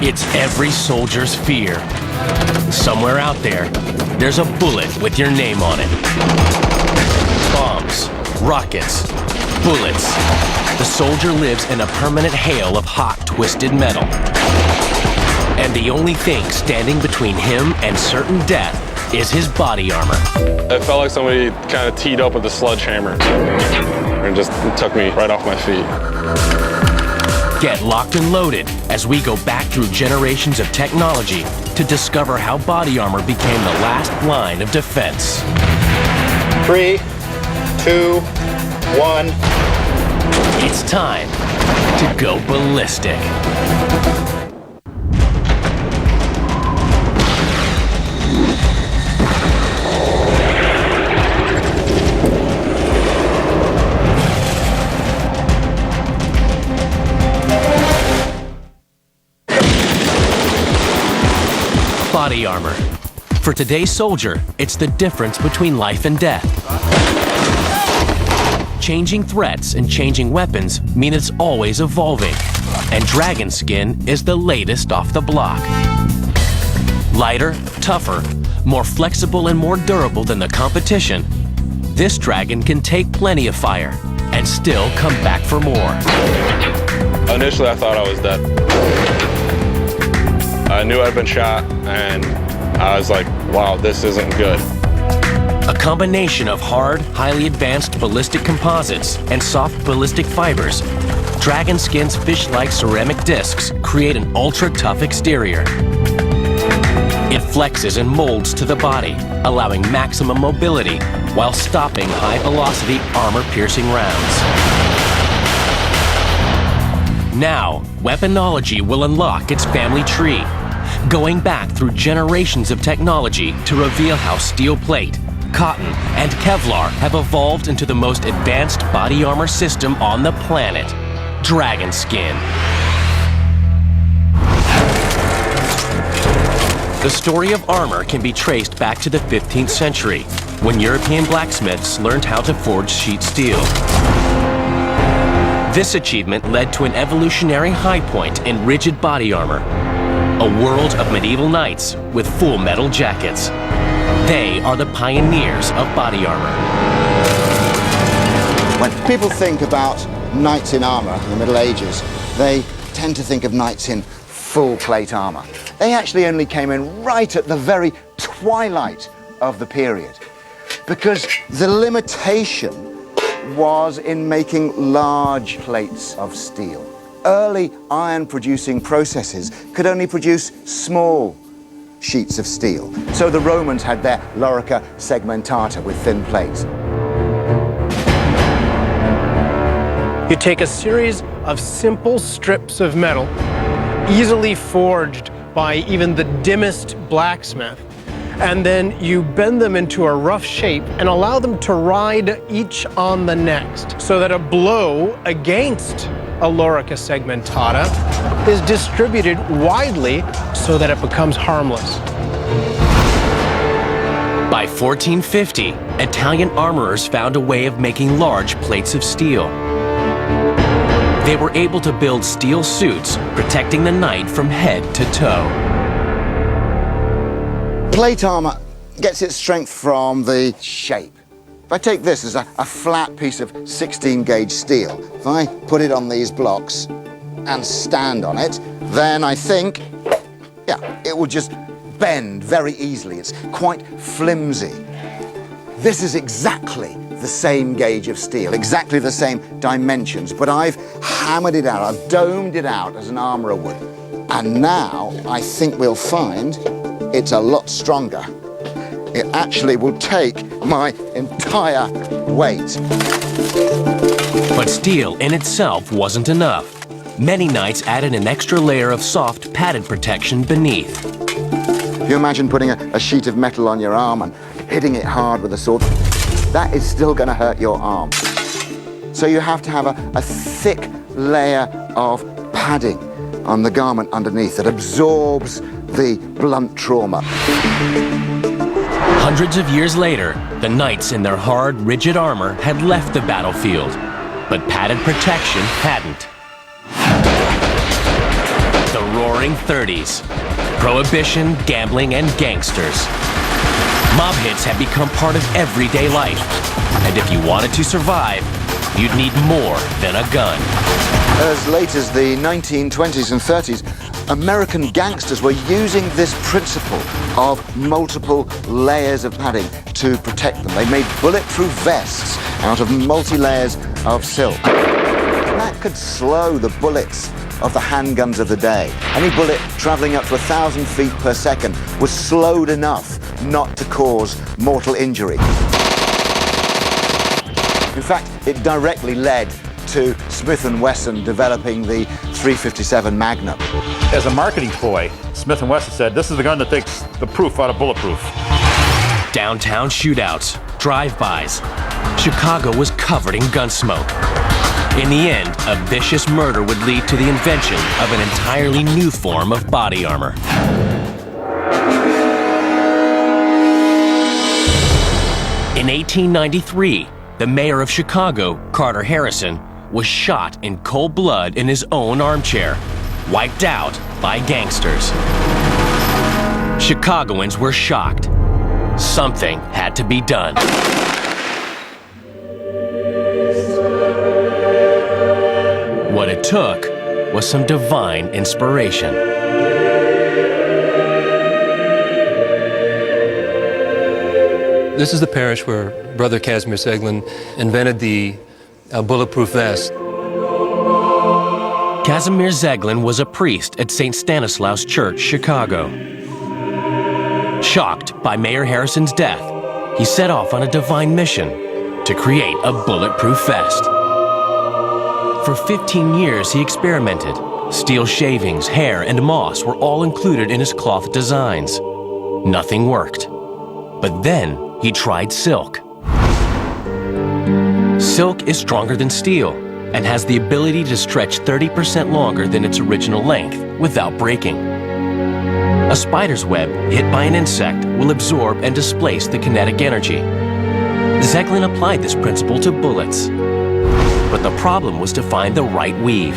It's every soldier's fear. Somewhere out there, there's a bullet with your name on it. Bombs, rockets, bullets. The soldier lives in a permanent hail of hot, twisted metal. And the only thing standing between him and certain death is his body armor. It felt like somebody kind of teed up with a sledgehammer and just took me right off my feet. Get locked and loaded as we go back through generations of technology to discover how body armor became the last line of defense. 3, 2, 1. It's time to go ballistic. Body armor. For today's soldier, it's the difference between life and death. Changing threats and changing weapons mean it's always evolving, and dragon skin is the latest off the block. Lighter, tougher, more flexible and more durable than the competition, this dragon can take plenty of fire and still come back for more. Initially, I thought I was dead. I knew I'd been shot, and I was like, wow, this isn't good. A combination of hard, highly advanced ballistic composites and soft ballistic fibers, dragon skin's fish-like ceramic discs create an ultra-tough exterior. It flexes and molds to the body, allowing maximum mobility while stopping high-velocity, armor-piercing rounds. Now, weaponology will unlock its family tree, going back through generations of technology to reveal how steel plate, cotton, and Kevlar have evolved into the most advanced body armor system on the planet, dragon skin. The story of armor can be traced back to the 15th century, when European blacksmiths learned how to forge sheet steel. This achievement led to an evolutionary high point in rigid body armor, a world of medieval knights with full metal jackets. They are the pioneers of body armor. When people think about knights in armor in the Middle Ages, they tend to think of knights in full plate armor. They actually only came in right at the very twilight of the period, because the limitation was in making large plates of steel. Early iron-producing processes could only produce small sheets of steel. So the Romans had their lorica segmentata with thin plates. You take a series of simple strips of metal, easily forged by even the dimmest blacksmith, and then you bend them into a rough shape and allow them to ride each on the next, so that a blow against a lorica segmentata is distributed widely so that it becomes harmless. By 1450, Italian armorers found a way of making large plates of steel. They were able to build steel suits, protecting the knight from head to toe. Plate armor gets its strength from the shape. If I take this as a flat piece of 16-gauge steel, if I put it on these blocks and stand on it, then I think, yeah, it will just bend very easily. It's quite flimsy. This is exactly the same gauge of steel, exactly the same dimensions, but I've hammered it out, I've domed it out as an armorer would. And now I think we'll find it's a lot stronger. It actually will take my entire weight. But steel in itself wasn't enough. Many knights added an extra layer of soft, padded protection beneath. If you imagine putting a sheet of metal on your arm and hitting it hard with a sword, that is still going to hurt your arm. So you have to have a thick layer of padding on the garment underneath that absorbs the blunt trauma. Hundreds of years later, the knights in their hard, rigid armor had left the battlefield, but padded protection hadn't. The roar roaring 30s. Prohibition, gambling, and gangsters. Mob hits had become part of everyday life. And if you wanted to survive, you'd need more than a gun. As late as the 1920s and 30s, American gangsters were using this principle of multiple layers of padding to protect them. They made bulletproof vests out of multi-layers of silk. And that could slow the bullets of the handguns of the day. Any bullet traveling up to 1,000 feet per second was slowed enough not to cause mortal injury. In fact, it directly led to Smith & Wesson developing the .357 Magnum. As a marketing ploy, Smith & Wesson said, this is the gun that takes the proof out of bulletproof. Downtown shootouts, drive-bys. Chicago was covered in gun smoke. In the end, a vicious murder would lead to the invention of an entirely new form of body armor. In 1893, the mayor of Chicago, Carter Harrison, was shot in cold blood in his own armchair, wiped out by gangsters. Chicagoans were shocked. Something had to be done. What it took was some divine inspiration. This is the parish where Brother Casimir Seglin invented the bulletproof vest. Casimir Seglin was a priest at St. Stanislaus Church, Chicago. Shocked by Mayor Harrison's death, he set off on a divine mission to create a bulletproof vest. For 15 years, he experimented. Steel shavings, hair, and moss were all included in his cloth designs. Nothing worked. But then he tried silk. Silk is stronger than steel and has the ability to stretch 30% longer than its original length without breaking. A spider's web hit by an insect will absorb and displace the kinetic energy. Seglin applied this principle to bullets. But the problem was to find the right weave.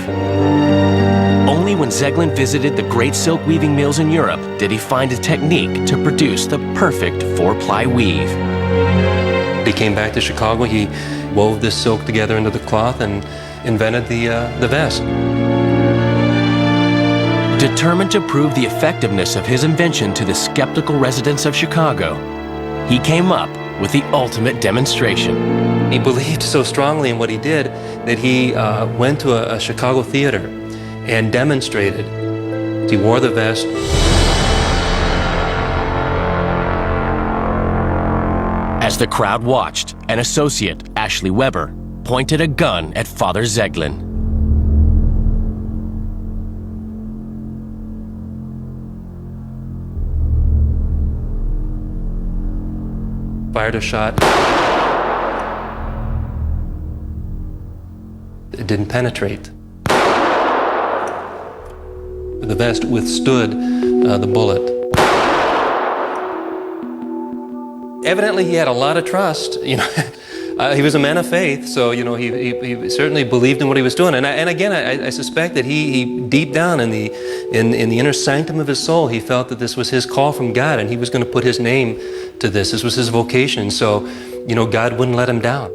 Only when Seglin visited the great silk weaving mills in Europe did he find a technique to produce the perfect 4-ply weave. He came back to Chicago, he wove this silk together into the cloth and invented the vest. Determined to prove the effectiveness of his invention to the skeptical residents of Chicago, he came up with the ultimate demonstration. He believed so strongly in what he did that he went to a Chicago theater and demonstrated. He wore the vest. As the crowd watched, an associate, Ashley Weber, pointed a gun at Father Seglin. Fired a shot. It didn't penetrate. The vest withstood the bullet. Evidently, he had a lot of trust. He was a man of faith, so he certainly believed in what he was doing. And again, I suspect that he deep down in the inner sanctum of his soul, he felt that this was his call from God, and he was going to put his name to this. This was his vocation. So, God wouldn't let him down.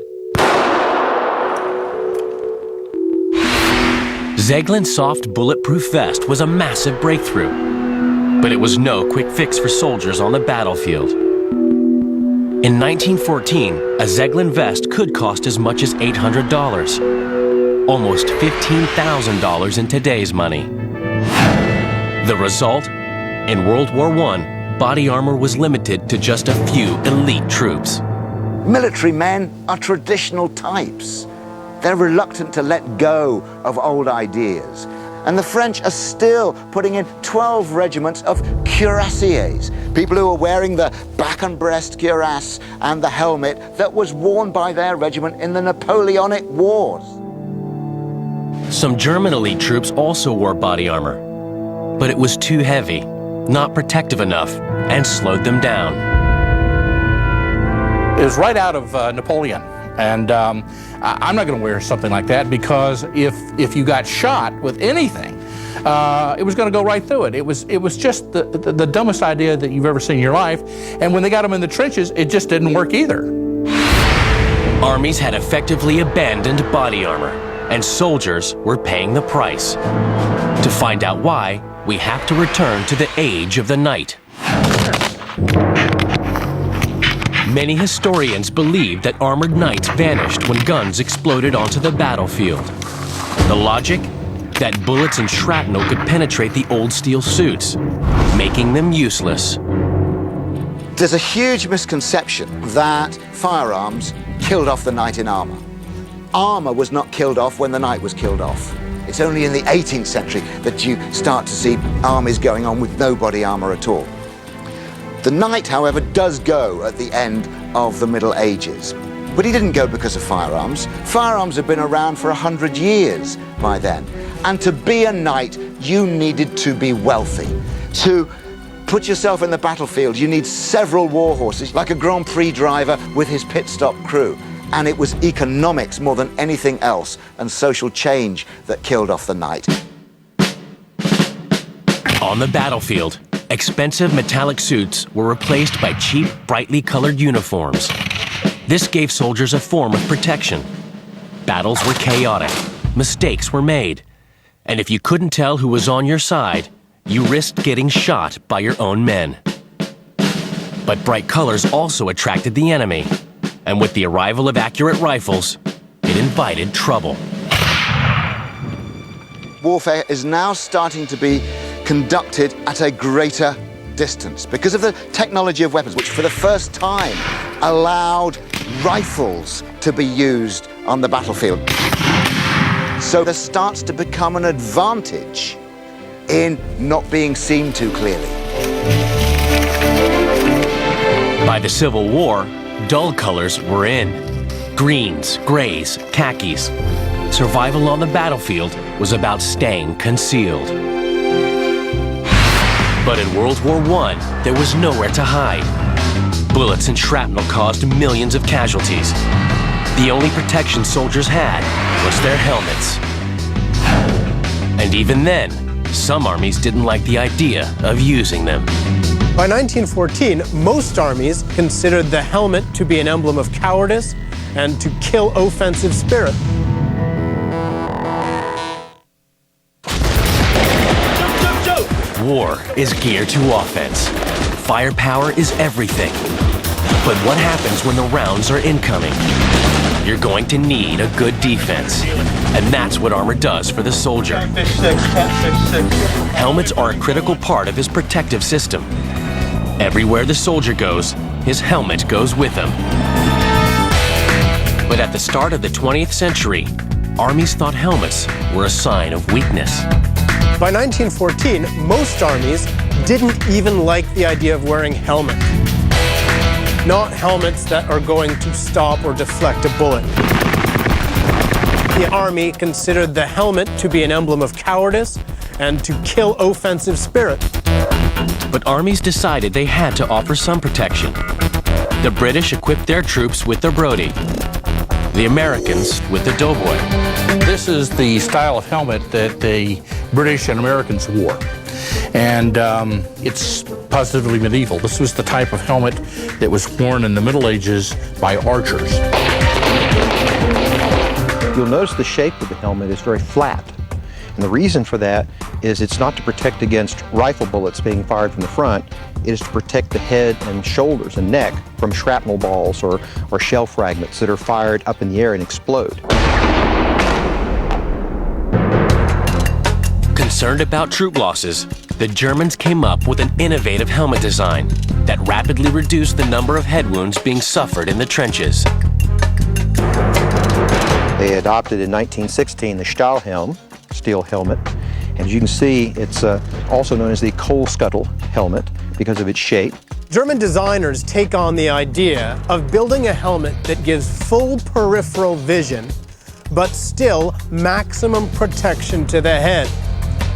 Seglin's soft bulletproof vest was a massive breakthrough, but it was no quick fix for soldiers on the battlefield. In 1914, a Seglin vest could cost as much as $800, almost $15,000 in today's money. The result? In World War I, body armor was limited to just a few elite troops. Military men are traditional types. They're reluctant to let go of old ideas. And the French are still putting in 12 regiments of cuirassiers, people who are wearing the back and breast cuirass and the helmet that was worn by their regiment in the Napoleonic Wars. Some German elite troops also wore body armor, but it was too heavy, not protective enough, and slowed them down. It was right out of Napoleon. And I'm not going to wear something like that, because if you got shot with anything, it was going to go right through it. It was just the dumbest idea that you've ever seen in your life. And when they got them in the trenches, it just didn't work either. Armies had effectively abandoned body armor, and soldiers were paying the price. To find out why, we have to return to the age of the knight. Many historians believe that armored knights vanished when guns exploded onto the battlefield. The logic? That bullets and shrapnel could penetrate the old steel suits, making them useless. There's a huge misconception that firearms killed off the knight in armor. Armor was not killed off when the knight was killed off. It's only in the 18th century that you start to see armies going on with no body armor at all. The knight, however, does go at the end of the Middle Ages. But he didn't go because of firearms. Firearms have been around for 100 years by then. And to be a knight, you needed to be wealthy. To put yourself in the battlefield, you need several war horses, like a Grand Prix driver with his pit stop crew. And it was economics more than anything else, and social change that killed off the knight. On the battlefield, expensive metallic suits were replaced by cheap, brightly colored uniforms. This gave soldiers a form of protection. Battles were chaotic, mistakes were made, and if you couldn't tell who was on your side, you risked getting shot by your own men. But bright colors also attracted the enemy, and with the arrival of accurate rifles, it invited trouble. Warfare is now starting to be conducted at a greater distance because of the technology of weapons, which for the first time allowed rifles to be used on the battlefield. So there starts to become an advantage in not being seen too clearly. By the Civil War, dull colors were in. Greens, grays, khakis. Survival on the battlefield was about staying concealed. But in World War I, there was nowhere to hide. Bullets and shrapnel caused millions of casualties. The only protection soldiers had was their helmets. And even then, some armies didn't like the idea of using them. By 1914, most armies considered the helmet to be an emblem of cowardice and to kill offensive spirit. War is geared to offense. Firepower is everything. But what happens when the rounds are incoming? You're going to need a good defense. And that's what armor does for the soldier. Helmets are a critical part of his protective system. Everywhere the soldier goes, his helmet goes with him. But at the start of the 20th century, armies thought helmets were a sign of weakness. By 1914, most armies didn't even like the idea of wearing helmets. Not helmets that are going to stop or deflect a bullet. The army considered the helmet to be an emblem of cowardice and to kill offensive spirit. But armies decided they had to offer some protection. The British equipped their troops with the Brodie, the Americans with the Doughboy. This is the style of helmet that the British and Americans wore. And it's positively medieval. This was the type of helmet that was worn in the Middle Ages by archers. You'll notice the shape of the helmet is very flat. And the reason for that is it's not to protect against rifle bullets being fired from the front. It is to protect the head and shoulders and neck from shrapnel balls or shell fragments that are fired up in the air and explode. Concerned about troop losses, the Germans came up with an innovative helmet design that rapidly reduced the number of head wounds being suffered in the trenches. They adopted in 1916 the Stahlhelm, steel helmet. And as you can see, it's also known as the coal scuttle helmet because of its shape. German designers take on the idea of building a helmet that gives full peripheral vision, but still maximum protection to the head.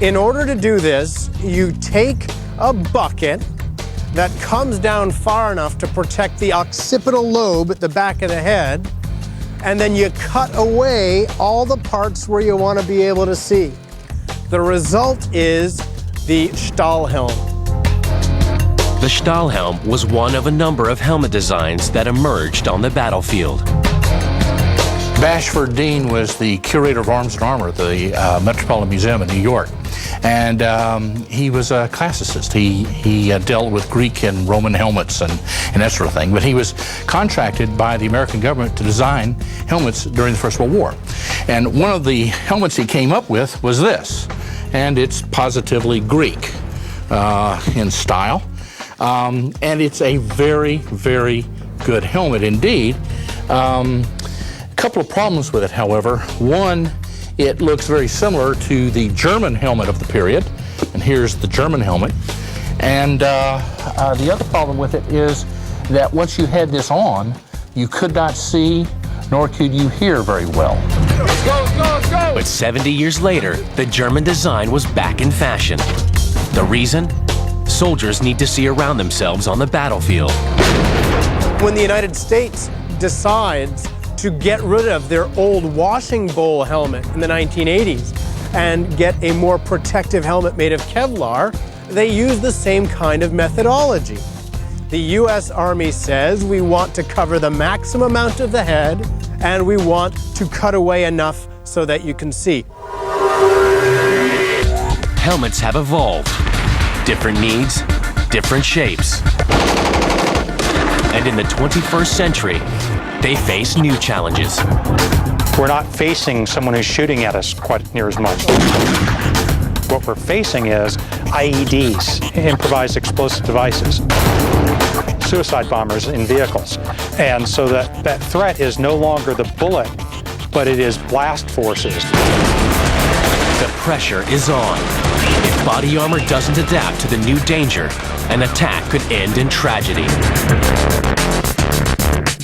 In order to do this, you take a bucket that comes down far enough to protect the occipital lobe at the back of the head, and then you cut away all the parts where you want to be able to see. The result is the Stahlhelm. The Stahlhelm was one of a number of helmet designs that emerged on the battlefield. Bashford Dean was the curator of arms and armor at the Metropolitan Museum in New York. And he was a classicist. He dealt with Greek and Roman helmets and that sort of thing. But he was contracted by the American government to design helmets during the First World War. And one of the helmets he came up with was this. And it's positively Greek in style. And it's a very, very good helmet indeed. A couple of problems with it, however. One, it looks very similar to the German helmet of the period. And here's the German helmet. And the other problem with it is that once you had this on, you could not see, nor could you hear very well. Go! But 70 years later, the German design was back in fashion. The reason? Soldiers need to see around themselves on the battlefield. When the United States decides to get rid of their old washing bowl helmet in the 1980s and get a more protective helmet made of Kevlar, they use the same kind of methodology. The U.S. Army says we want to cover the maximum amount of the head and we want to cut away enough so that you can see. Helmets have evolved. Different needs, different shapes. And in the 21st century, they face new challenges. We're not facing someone who's shooting at us quite near as much. What we're facing is IEDs, improvised explosive devices, suicide bombers in vehicles. And so that threat is no longer the bullet, but it is blast forces. The pressure is on. If body armor doesn't adapt to the new danger, an attack could end in tragedy.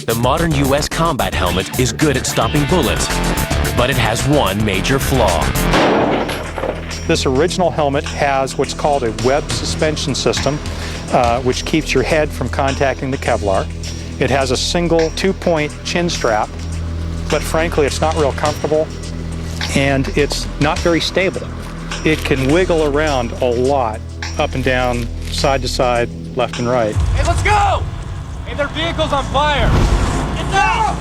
The modern U.S. combat helmet is good at stopping bullets, but it has one major flaw. This original helmet has what's called a web suspension system, which keeps your head from contacting the Kevlar. It has a single 2-point chin strap, but frankly, it's not real comfortable, and it's not very stable. It can wiggle around a lot, up and down, side to side, left and right. Hey, let's go! Hey, their vehicle's on fire! Get down!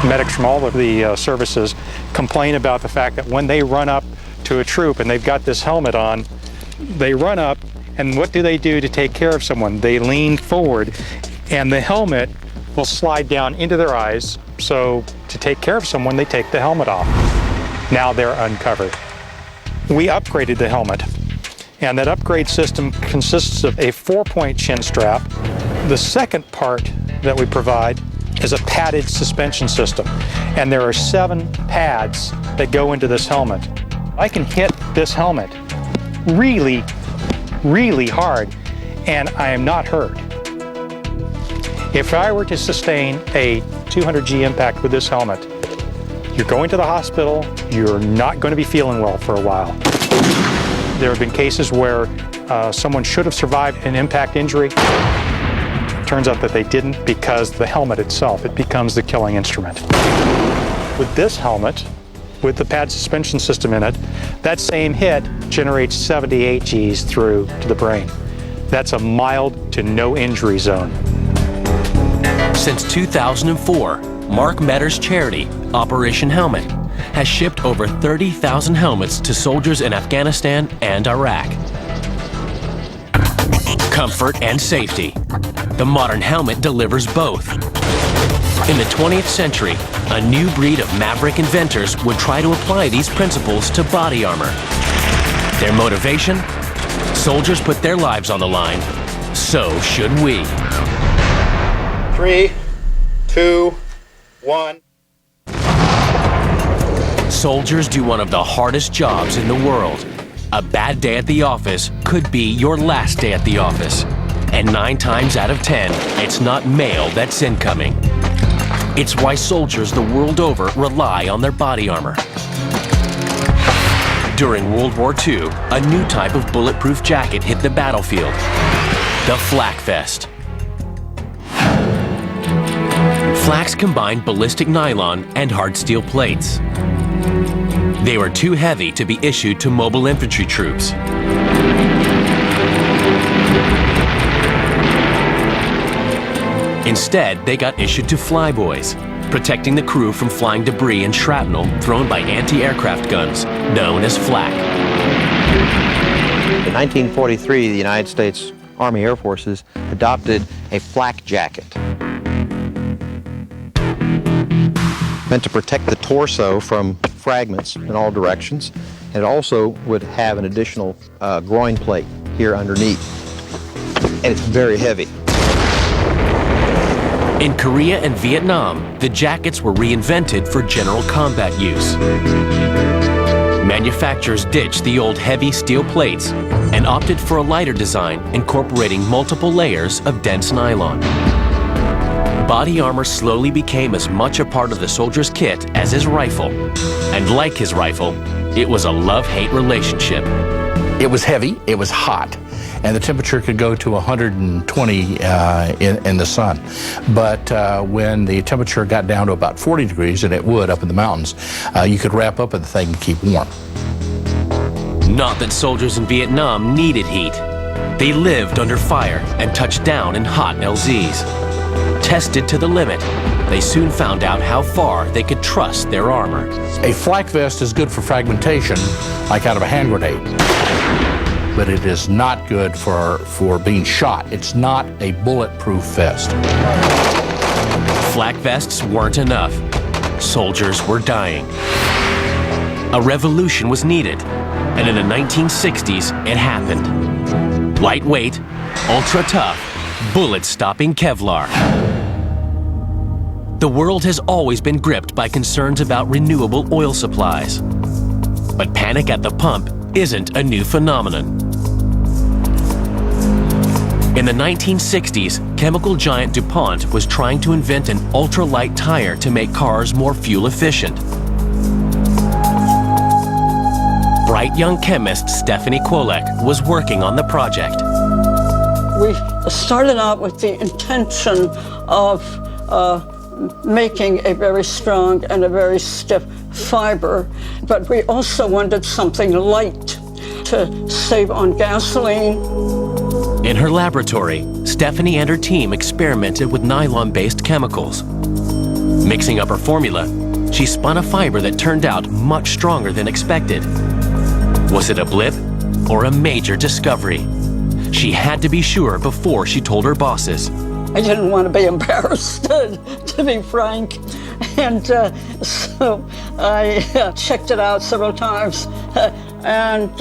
Medics from all of the services complain about the fact that when they run up to a troop and they've got this helmet on, they run up, and what do they do to take care of someone? They lean forward, and the helmet will slide down into their eyes, so to take care of someone, they take the helmet off. Now they're uncovered. We upgraded the helmet, and that upgrade system consists of a 4-point chin strap. The second part that we provide is a padded suspension system, and there are 7 pads that go into this helmet. I can hit this helmet really, really hard, and I am not hurt. If I were to sustain a 200G impact with this helmet, you're going to the hospital, you're not going to be feeling well for a while. There have been cases where someone should have survived an impact injury. Turns out that they didn't because the helmet itself, it becomes the killing instrument. With this helmet, with the pad suspension system in it, that same hit generates 78 Gs through to the brain. That's a mild to no injury zone. Since 2004, Mark Metter's charity, Operation Helmet, has shipped over 30,000 helmets to soldiers in Afghanistan and Iraq. Comfort and safety. The modern helmet delivers both. In the 20th century, a new breed of maverick inventors would try to apply these principles to body armor. Their motivation? Soldiers put their lives on the line. So should we. 3, 2, 1. Soldiers do one of the hardest jobs in the world. A bad day at the office could be your last day at the office. And 9 times out of 10, it's not mail that's incoming. It's why soldiers the world over rely on their body armor. During World War II, a new type of bulletproof jacket hit the battlefield, the flak vest. Flax combined ballistic nylon and hard steel plates. They were too heavy to be issued to mobile infantry troops. Instead, they got issued to flyboys, protecting the crew from flying debris and shrapnel thrown by anti-aircraft guns, known as flak. In 1943, the United States Army Air Forces adopted a flak jacket, meant to protect the torso from fragments in all directions. And it also would have an additional groin plate here underneath. And it's very heavy. In Korea and Vietnam, the jackets were reinvented for general combat use. Manufacturers ditched the old heavy steel plates and opted for a lighter design incorporating multiple layers of dense nylon. Body armor slowly became as much a part of the soldier's kit as his rifle. And like his rifle, it was a love-hate relationship. It was heavy, it was hot, and the temperature could go to 120 in the sun. But when the temperature got down to about 40 degrees, and it would up in the mountains, you could wrap up in the thing and keep warm. Not that soldiers in Vietnam needed heat. They lived under fire and touched down in hot LZs. Tested to the limit, they soon found out how far they could trust their armor. A flak vest is good for fragmentation, like out of a hand grenade. But it is not good for being shot. It's not a bulletproof vest. Flak vests weren't enough. Soldiers were dying. A revolution was needed, and in the 1960s, it happened. Lightweight, ultra-tough, bullet-stopping Kevlar. The world has always been gripped by concerns about renewable oil supplies. But panic at the pump isn't a new phenomenon. In the 1960s, chemical giant DuPont was trying to invent an ultralight tire to make cars more fuel efficient. Bright young chemist Stephanie Kwolek was working on the project. We started out with the intention of making a very strong and a very stiff fiber, but we also wanted something light to save on gasoline. In her laboratory, Stephanie and her team experimented with nylon-based chemicals. Mixing up her formula, she spun a fiber that turned out much stronger than expected. Was it a blip or a major discovery? She had to be sure before she told her bosses. I didn't want to be embarrassed, to be frank. And so I checked it out several times. And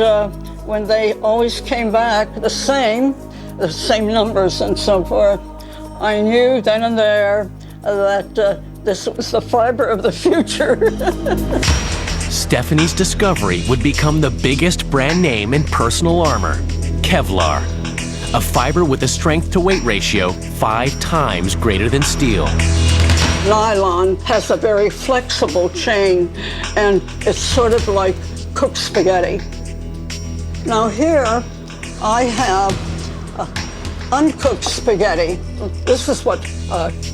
when they always came back the same numbers and so forth, I knew then and there that this was the fiber of the future. Stephanie's discovery would become the biggest brand name in personal armor, Kevlar. A fiber with a strength-to-weight ratio 5 times greater than steel. Nylon has a very flexible chain, and it's sort of like cooked spaghetti. Now here, I have uncooked spaghetti. This is what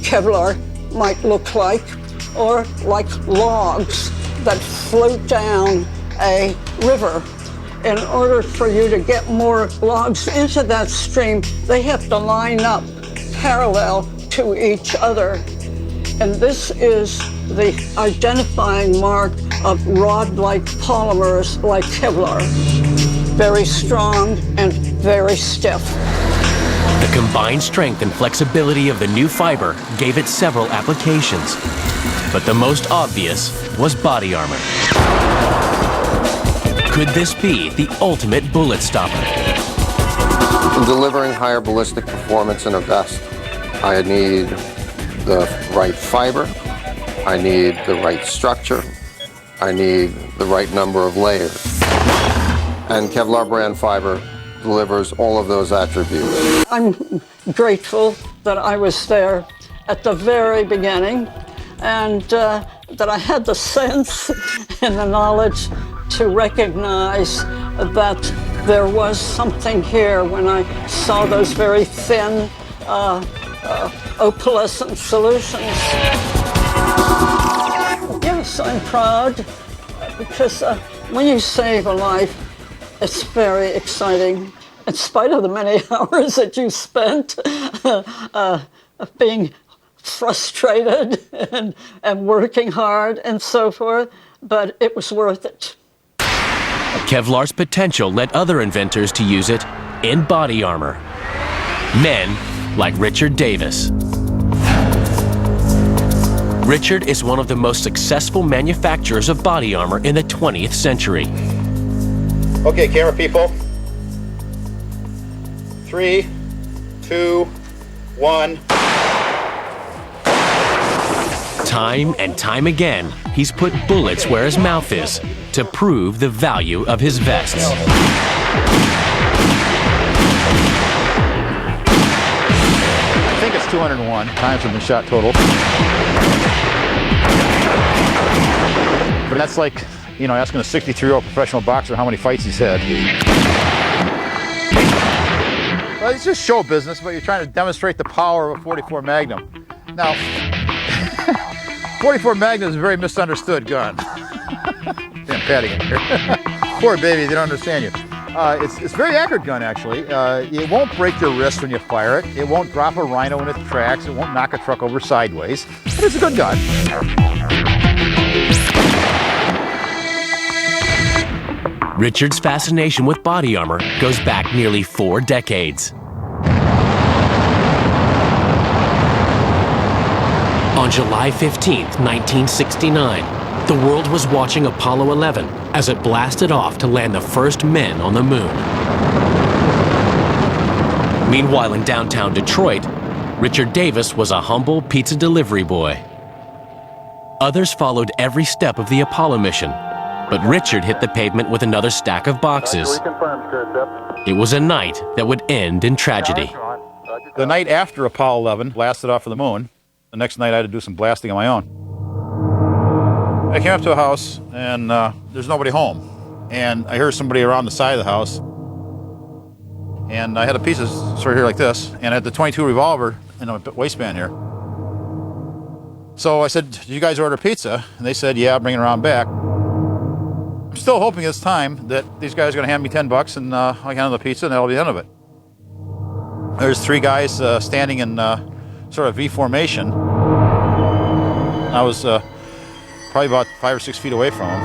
Kevlar might look like, or like logs that float down a river. In order for you to get more logs into that stream, they have to line up parallel to each other. And this is the identifying mark of rod-like polymers like Kevlar. Very strong and very stiff. The combined strength and flexibility of the new fiber gave it several applications. But the most obvious was body armor. Could this be the ultimate bullet stopper? In delivering higher ballistic performance in a vest, I need the right fiber, I need the right structure, I need the right number of layers. And Kevlar brand fiber delivers all of those attributes. I'm grateful that I was there at the very beginning, and that I had the sense and the knowledge to recognize that there was something here when I saw those very thin opalescent solutions. Yes, I'm proud because when you save a life, it's very exciting, in spite of the many hours that you spent being frustrated and working hard and so forth, but it was worth it. Kevlar's potential led other inventors to use it in body armor. Men like Richard Davis. Richard is one of the most successful manufacturers of body armor in the 20th century. Okay, camera people. 3, 2, 1. Time and time again, he's put bullets where his mouth is to prove the value of his vests. I think it's 201 times from the shot total. But that's like, you know, asking a 63-year-old professional boxer how many fights he's had. Well, it's just show business, but you're trying to demonstrate the power of a 44 Magnum. Now, 44 Magnum is a very misunderstood gun. Damn, patting it here. Poor baby, they don't understand you. It's a very accurate gun, actually. It won't break your wrist when you fire it. It won't drop a rhino in its tracks. It won't knock a truck over sideways. But it's a good gun. Richard's fascination with body armor goes back nearly 4 decades. On July 15, 1969, the world was watching Apollo 11 as it blasted off to land the first men on the moon. Meanwhile, in downtown Detroit, Richard Davis was a humble pizza delivery boy. Others followed every step of the Apollo mission, but Richard hit the pavement with another stack of boxes. It was a night that would end in tragedy. The night after Apollo 11 blasted off of the moon, the next night I had to do some blasting on my own. I came up to a house and there's nobody home. And I heard somebody around the side of the house. And I had a piece of sort of here like this, and I had the .22 revolver in my waistband here. So I said, "Did you guys order pizza?" And they said, "Yeah, bring it around back." I'm still hoping this time that these guys are going to hand me $10 and I'll handle the pizza and that'll be the end of it. There's 3 guys standing in sort of V formation. I was probably about 5 or 6 feet away from them.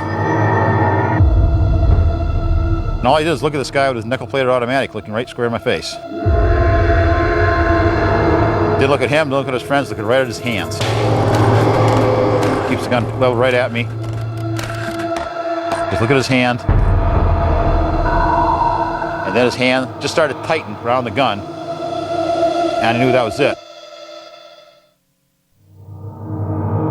And all I did is look at this guy with his nickel-plated automatic looking right square in my face. Didn't look at him, didn't look at his friends, looking right at his hands. Keeps the gun leveled right at me. Just look at his hand. And then his hand just started tightening around the gun. And I knew that was it.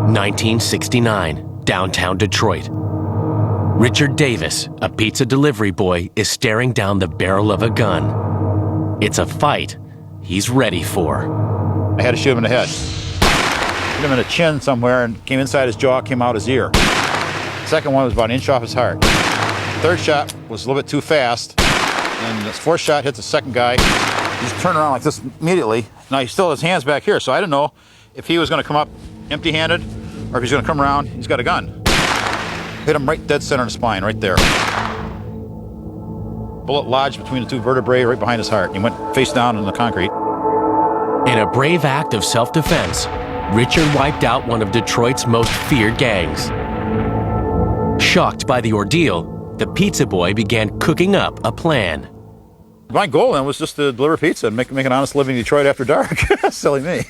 1969, downtown Detroit. Richard Davis, a pizza delivery boy, is staring down the barrel of a gun. It's a fight he's ready for. I had to shoot him in the head. Hit him in the chin somewhere and came inside his jaw, came out his ear. The second one was about an inch off his heart. The third shot was a little bit too fast. And the fourth shot hit the second guy. He just turned around like this immediately. Now he still has his hands back here, so I didn't know if he was going to come up empty-handed or if he's going to come around, he's got a gun. Hit him right dead center in the spine, right there. Bullet lodged between the 2 vertebrae right behind his heart. He went face down in the concrete. In a brave act of self-defense, Richard wiped out one of Detroit's most feared gangs. Shocked by the ordeal, the pizza boy began cooking up a plan. My goal then was just to deliver pizza and make an honest living in Detroit after dark. Silly me.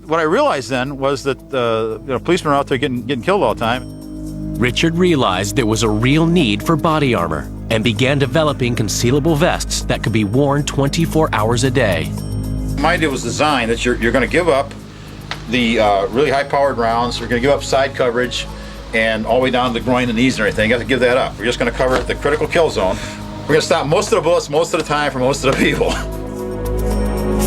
What I realized then was that policemen are out there getting killed all the time. Richard realized there was a real need for body armor and began developing concealable vests that could be worn 24 hours a day. My idea was designed that you're going to give up the really high-powered rounds. You're going to give up side coverage and all the way down to the groin and knees and everything. You have to give that up. We're just going to cover the critical kill zone. We're going to stop most of the bullets most of the time for most of the people.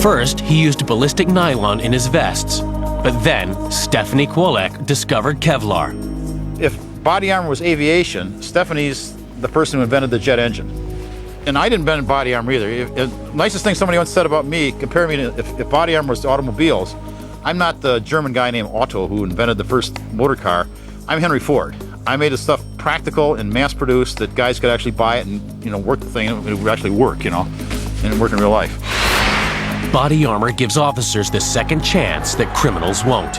First, he used ballistic nylon in his vests, but then Stephanie Kwolek discovered Kevlar. If body armor was aviation, Stephanie's the person who invented the jet engine. And I didn't invent body armor either. The nicest thing somebody once said about me, compared me to if body armor was to automobiles, I'm not the German guy named Otto who invented the first motor car. I'm Henry Ford. I made the stuff practical and mass-produced that guys could actually buy it and, work the thing. It would actually work, and work in real life. Body armor gives officers the second chance that criminals won't.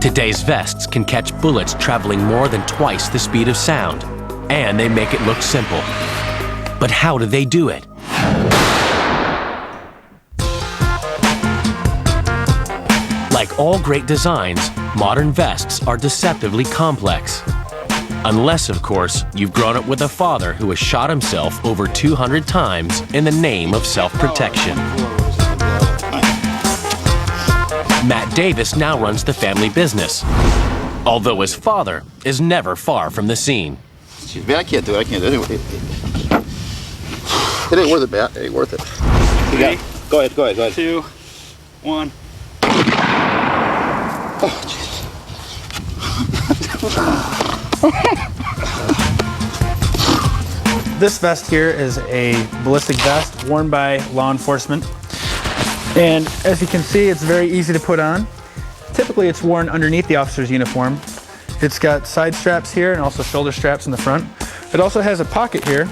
Today's vests can catch bullets traveling more than twice the speed of sound, and they make it look simple. But how do they do it? Like all great designs, modern vests are deceptively complex. Unless, of course, you've grown up with a father who has shot himself over 200 times in the name of self-protection. Matt Davis now runs the family business, although his father is never far from the scene. Man, I can't do it. I can't do it. It ain't worth it, Matt. It ain't worth it. You got it. Go ahead. 2, 1. Oh, jeez. This vest here is a ballistic vest worn by law enforcement. And as you can see, it's very easy to put on. Typically, it's worn underneath the officer's uniform. It's got side straps here and also shoulder straps in the front. It also has a pocket here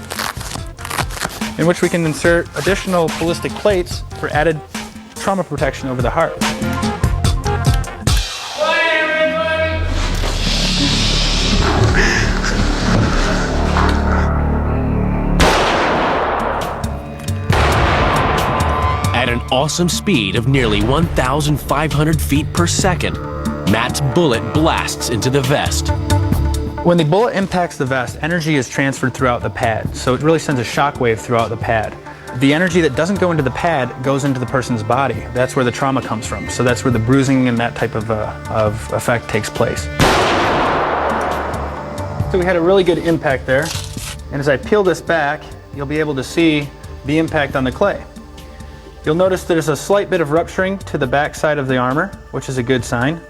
in which we can insert additional ballistic plates for added trauma protection over the heart. At an awesome speed of nearly 1,500 feet per second, Matt's bullet blasts into the vest. When the bullet impacts the vest, energy is transferred throughout the pad, so it really sends a shockwave throughout the pad. The energy that doesn't go into the pad goes into the person's body. That's where the trauma comes from, so that's where the bruising and that type of effect takes place. So we had a really good impact there, and as I peel this back, you'll be able to see the impact on the clay. You'll notice there's a slight bit of rupturing to the back side of the armor, which is a good sign.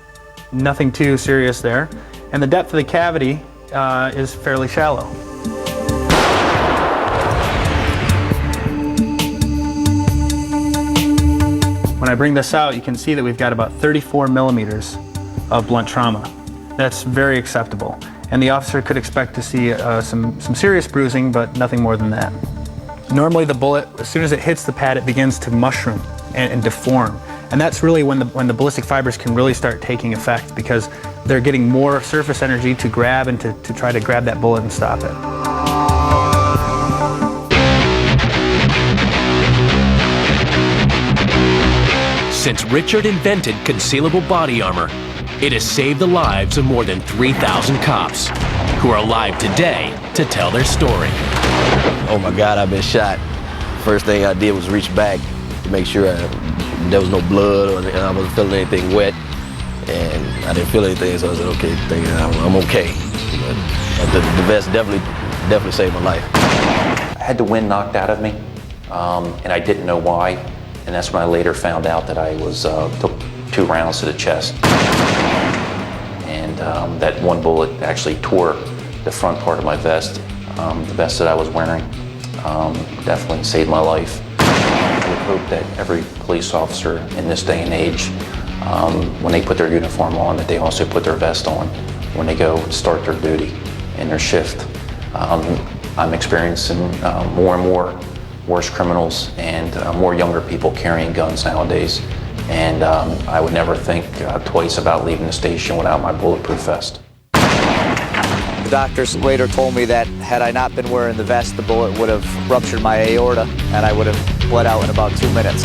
Nothing too serious there. And the depth of the cavity is fairly shallow. When I bring this out, you can see that we've got about 34 millimeters of blunt trauma. That's very acceptable. And the officer could expect to see some serious bruising, but nothing more than that. Normally the bullet, as soon as it hits the pad, it begins to mushroom and deform. And that's really when the ballistic fibers can really start taking effect, because they're getting more surface energy to grab and to try to grab that bullet and stop it. Since Richard invented concealable body armor, it has saved the lives of more than 3,000 cops who are alive today to tell their story. Oh my God, I've been shot. First thing I did was reach back to make sure there was no blood or I wasn't feeling anything wet. And I didn't feel anything, so I said, okay, I'm okay. But the vest definitely saved my life. I had the wind knocked out of me, and I didn't know why. And that's when I later found out that I was took 2 rounds to the chest. And that one bullet actually tore the front part of my vest, the vest that I was wearing. Definitely saved my life. I would hope that every police officer in this day and age, when they put their uniform on, that they also put their vest on when they go start their duty in their shift. I'm experiencing more and more worse criminals and more younger people carrying guns nowadays. And I would never think twice about leaving the station without my bulletproof vest. The doctors later told me that had I not been wearing the vest, the bullet would have ruptured my aorta and I would have bled out in about 2 minutes.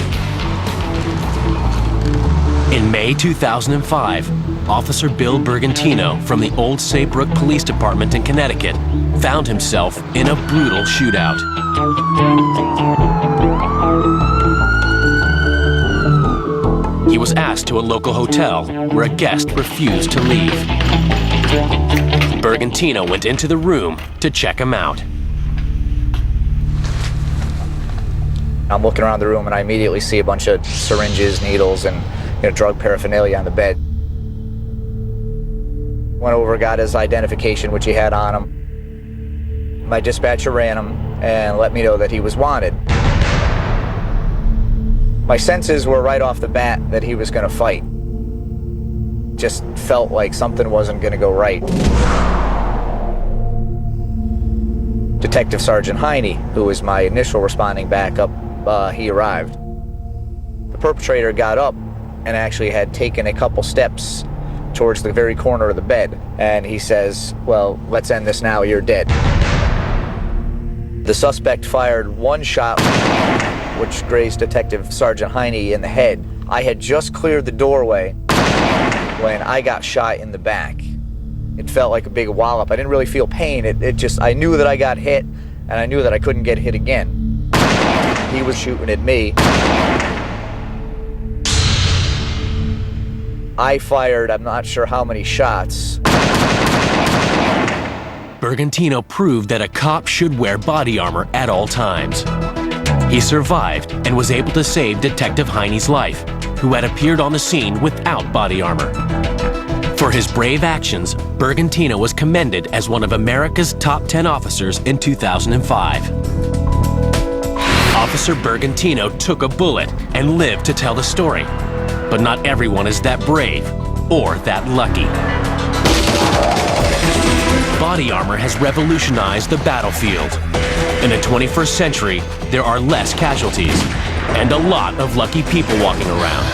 In May 2005, Officer Bill Bergantino from the Old Saybrook Police Department in Connecticut found himself in a brutal shootout. He was asked to a local hotel where a guest refused to leave. Bergantino went into the room to check him out. I'm looking around the room and I immediately see a bunch of syringes, needles, and drug paraphernalia on the bed. Went over, got his identification, which he had on him. My dispatcher ran him and let me know that he was wanted. My senses were right off the bat that he was going to fight. just felt like something wasn't going to go right. Detective Sergeant Heine, who was my initial responding backup, he arrived. The perpetrator got up and actually had taken a couple steps towards the very corner of the bed. And he says, "Well, let's end this now, you're dead." The suspect fired one shot, which grazed Detective Sergeant Heine in the head. I had just cleared the doorway when I got shot in the back. It felt like a big wallop. I didn't really feel pain. I knew that I got hit, and I knew that I couldn't get hit again. He was shooting at me. I fired, I'm not sure how many shots. Bergantino proved that a cop should wear body armor at all times. He survived and was able to save Detective Heine's life, who had appeared on the scene without body armor. For his brave actions, Bergantino was commended as one of America's top 10 officers in 2005. Officer Bergantino took a bullet and lived to tell the story. But not everyone is that brave or that lucky. Body armor has revolutionized the battlefield. In the 21st century, there are less casualties and a lot of lucky people walking around.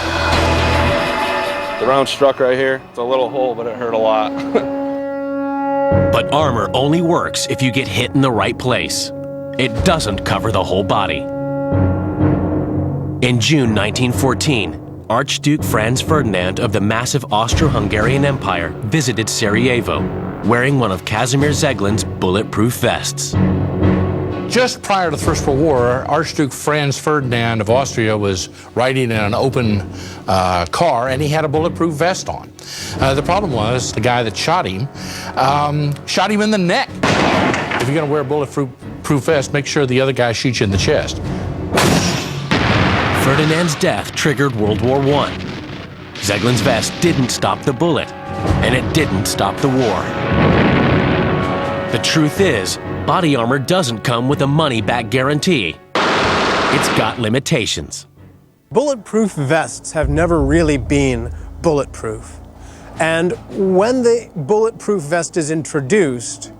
The round struck right here. It's a little hole, but it hurt a lot. But armor only works if you get hit in the right place. It doesn't cover the whole body. In June 1914, Archduke Franz Ferdinand of the massive Austro-Hungarian Empire visited Sarajevo, wearing one of Kazimir Zeglin's bulletproof vests. Just prior to the First World War, Archduke Franz Ferdinand of Austria was riding in an open car, and he had a bulletproof vest on. The problem was the guy that shot him in the neck. If you're going to wear a bulletproof vest, make sure the other guy shoots you in the chest. Ferdinand's death triggered World War I. Zeglin's vest didn't stop the bullet, and it didn't stop the war. The truth is, body armor doesn't come with a money-back guarantee. It's got limitations. Bulletproof vests have never really been bulletproof. And when the bulletproof vest is introduced,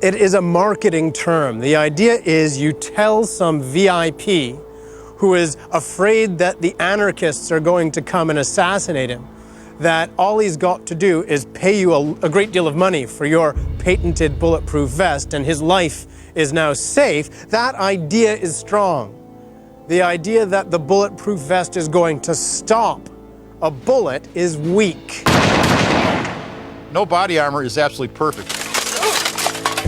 it is a marketing term. The idea is you tell some VIP who is afraid that the anarchists are going to come and assassinate him, that all he's got to do is pay you a great deal of money for your patented bulletproof vest and his life is now safe. That idea is strong. The idea that the bulletproof vest is going to stop a bullet is weak. No body armor is absolutely perfect.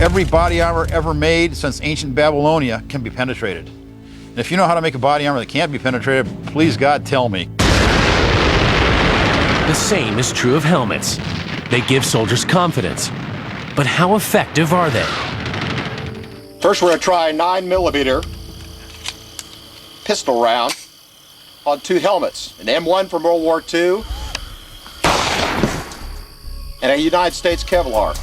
Every body armor ever made since ancient Babylonia can be penetrated. And if you know how to make a body armor that can't be penetrated, please God, tell me. The same is true of helmets. They give soldiers confidence. But how effective are they? First, we're going to try a 9mm pistol round on 2 helmets. An M1 from World War II and a United States Kevlar.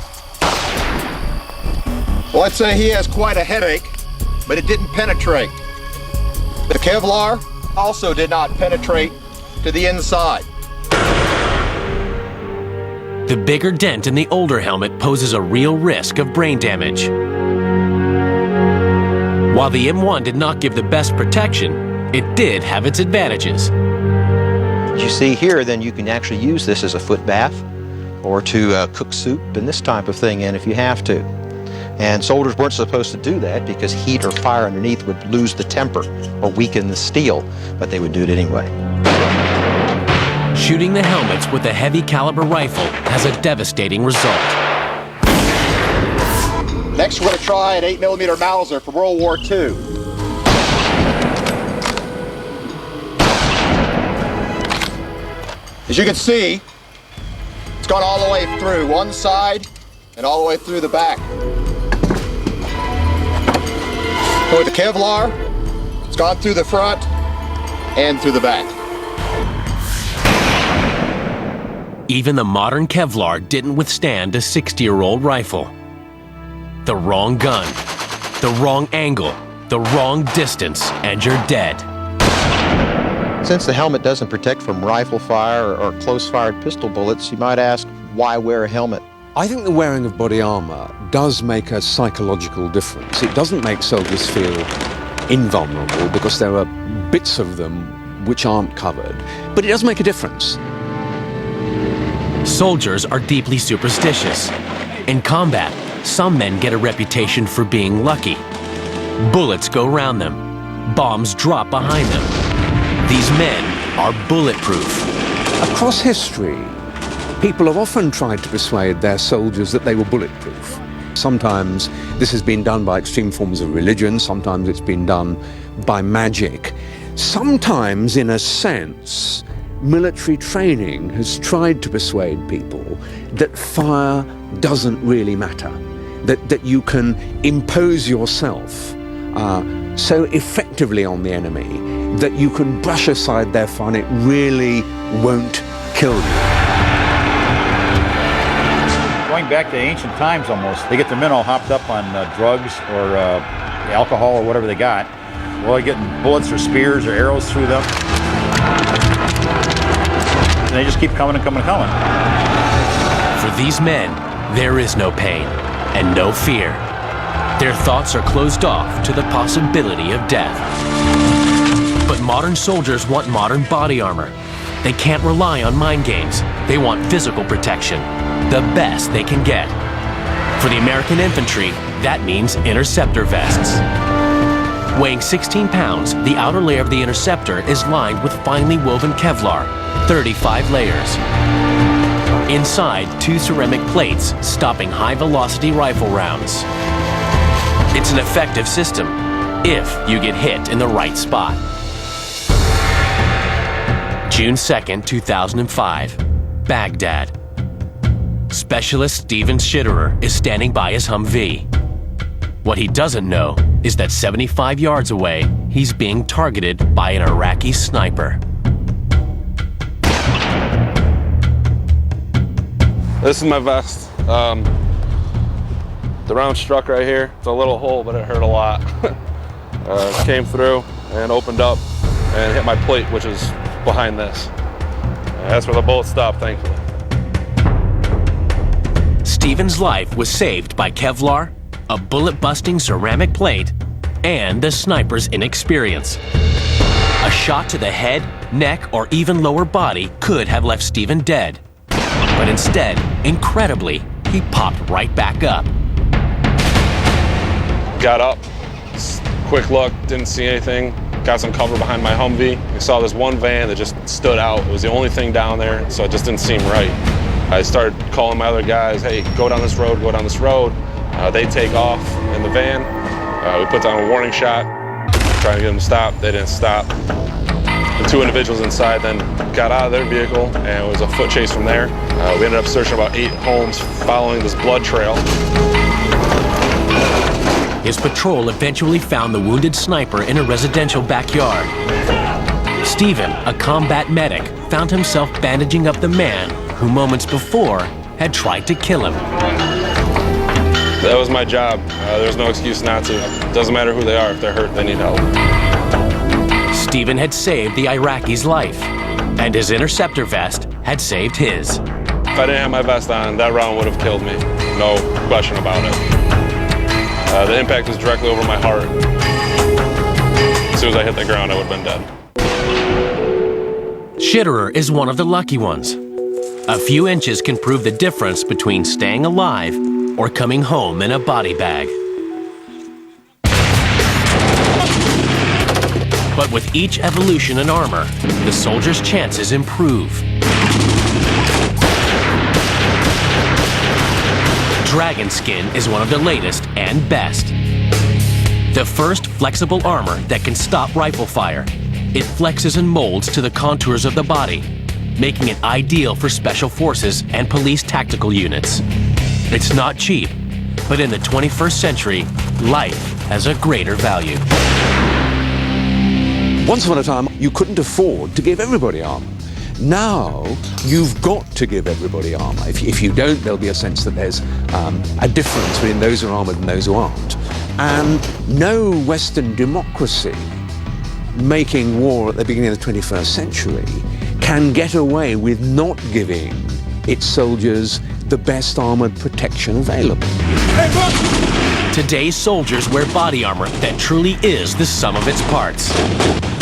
Well, I'd say he has quite a headache, but it didn't penetrate. The Kevlar also did not penetrate to the inside. The bigger dent in the older helmet poses a real risk of brain damage. While the M1 did not give the best protection, it did have its advantages. As you see here, then you can actually use this as a foot bath or to cook soup and this type of thing in if you have to. And soldiers weren't supposed to do that because heat or fire underneath would lose the temper or weaken the steel, but they would do it anyway. Shooting the helmets with a heavy caliber rifle has a devastating result. Next, we're going to try an 8mm Mauser from World War II. As you can see, it's gone all the way through one side and all the way through the back. With the Kevlar, it's gone through the front and through the back. Even the modern Kevlar didn't withstand a 60-year-old rifle. The wrong gun, the wrong angle, the wrong distance, and you're dead. Since the helmet doesn't protect from rifle fire or close-fired pistol bullets, you might ask, why wear a helmet? I think the wearing of body armor does make a psychological difference. It doesn't make soldiers feel invulnerable because there are bits of them which aren't covered, but it does make a difference. Soldiers are deeply superstitious. In combat, some men get a reputation for being lucky. Bullets go around them. Bombs drop behind them. These men are bulletproof. Across history, people have often tried to persuade their soldiers that they were bulletproof. Sometimes this has been done by extreme forms of religion, sometimes it's been done by magic. Sometimes, in a sense, military training has tried to persuade people that fire doesn't really matter, that you can impose yourself so effectively on the enemy that you can brush aside their fire and it really won't kill you. Going back to ancient times almost, they get their men all hopped up on drugs or alcohol or whatever they got. Well, they're getting bullets or spears or arrows through them. And they just keep coming and coming and coming. For these men, there is no pain and no fear. Their thoughts are closed off to the possibility of death. But modern soldiers want modern body armor. They can't rely on mind games. They want physical protection, the best they can get. For the American infantry, that means interceptor vests. Weighing 16 pounds, the outer layer of the interceptor is lined with finely woven Kevlar, 35 layers. Inside, 2 ceramic plates stopping high-velocity rifle rounds. It's an effective system, if you get hit in the right spot. June 2nd, 2005, Baghdad. Specialist Steven Schitterer is standing by his Humvee. What he doesn't know is that 75 yards away, he's being targeted by an Iraqi sniper. This is my vest. The round struck right here. It's a little hole, but it hurt a lot. Came through and opened up and hit my plate, which is behind this. That's where the bullet stopped, thankfully. Steven's life was saved by Kevlar, a bullet-busting ceramic plate, and the sniper's inexperience. A shot to the head, neck, or even lower body could have left Steven dead. But instead, incredibly, he popped right back up. Got up, quick look, didn't see anything. Got some cover behind my Humvee. I saw this one van that just stood out. It was the only thing down there, so it just didn't seem right. I started calling my other guys, hey, go down this road, go down this road. They take off in the van. We put down a warning shot, trying to get them to stop. They didn't stop. The 2 individuals inside then got out of their vehicle, and it was a foot chase from there. We ended up searching about 8 homes following this blood trail. His patrol eventually found the wounded sniper in a residential backyard. Steven, a combat medic, found himself bandaging up the man who moments before had tried to kill him. That was my job. There's no excuse not to. Doesn't matter who they are. If they're hurt, they need help. Steven had saved the Iraqi's life, and his interceptor vest had saved his. If I didn't have my vest on, that round would have killed me. No question about it. The impact was directly over my heart. As soon as I hit the ground, I would have been dead. Schitterer is one of the lucky ones. A few inches can prove the difference between staying alive or coming home in a body bag. But with each evolution in armor, the soldier's chances improve. Dragon skin is one of the latest and best. The first flexible armor that can stop rifle fire. It flexes and molds to the contours of the body, making it ideal for special forces and police tactical units. It's not cheap, but in the 21st century, life has a greater value. Once upon a time, you couldn't afford to give everybody armor. Now, you've got to give everybody armor. If you don't, there'll be a sense that there's a difference between those who are armored and those who aren't. And no Western democracy making war at the beginning of the 21st century can get away with not giving its soldiers the best armored protection available. Today's soldiers wear body armor that truly is the sum of its parts.